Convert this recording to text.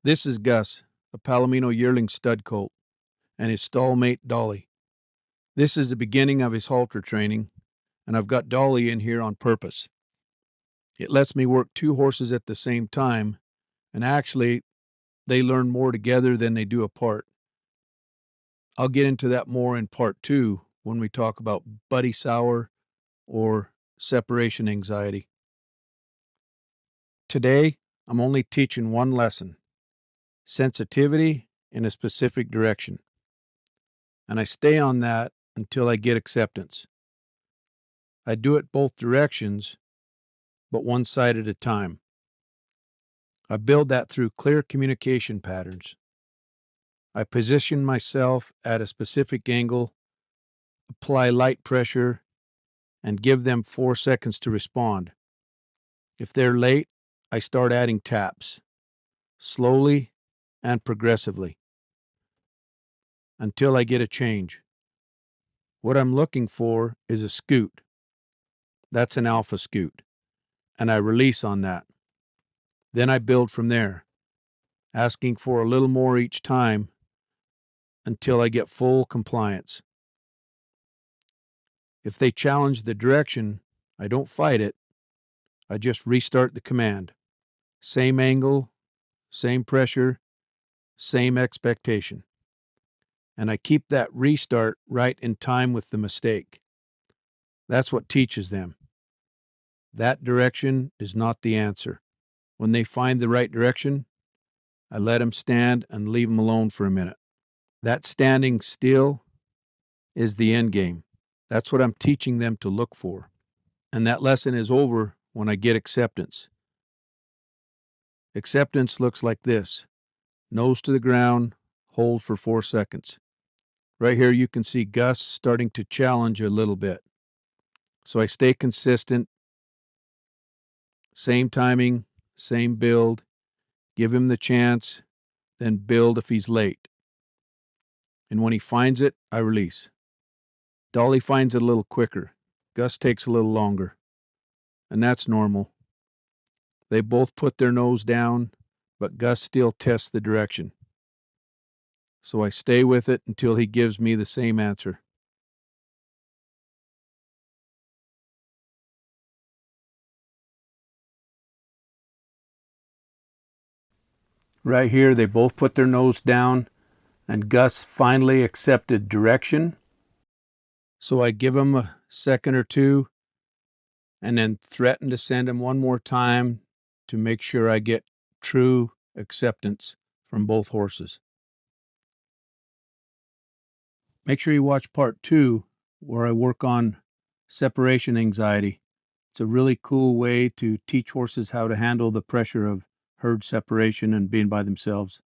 This is Gus, a Palomino yearling stud colt, and his stallmate Dolly. This is the beginning of his halter training, and I've got Dolly in here on purpose. It lets me work two horses at the same time, and actually, they learn more together than they do apart. I'll get into that more in part 2 when we talk about buddy sour or separation anxiety. Today, I'm only teaching one lesson: sensitivity in a specific direction. And I stay on that until I get acceptance. I do it both directions, but one side at a time. I build that through clear communication patterns. I position myself at a specific angle, apply light pressure, and give them 4 seconds to respond. If they're late, I start adding taps, slowly and progressively, until I get a change. What I'm looking for is a scoot. That's an alpha scoot, and I release on that. Then I build from there, asking for a little more each time until I get full compliance. If they challenge the direction, I don't fight it. I just restart the command. Same angle, same pressure, same expectation. And I keep that restart right in time with the mistake. That's what teaches them. That direction is not the answer. When they find the right direction, I let them stand and leave them alone for a minute. That standing still is the end game. That's what I'm teaching them to look for. And that lesson is over when I get acceptance. Acceptance looks like this: nose to the ground, hold for 4 seconds. Right here you can see Gus starting to challenge a little bit. So I stay consistent, same timing, same build, give him the chance, then build if he's late. And when he finds it, I release. Dolly finds it a little quicker. Gus takes a little longer. And that's normal. They both put their nose down, but Gus still tests the direction. So I stay with it until he gives me the same answer. Right here, they both put their nose down, and Gus finally accepted direction. So I give him a second or two, and then threaten to send him one more time to make sure I get true acceptance from both horses. Make sure you watch part 2, where I work on separation anxiety. It's a really cool way to teach horses how to handle the pressure of herd separation and being by themselves.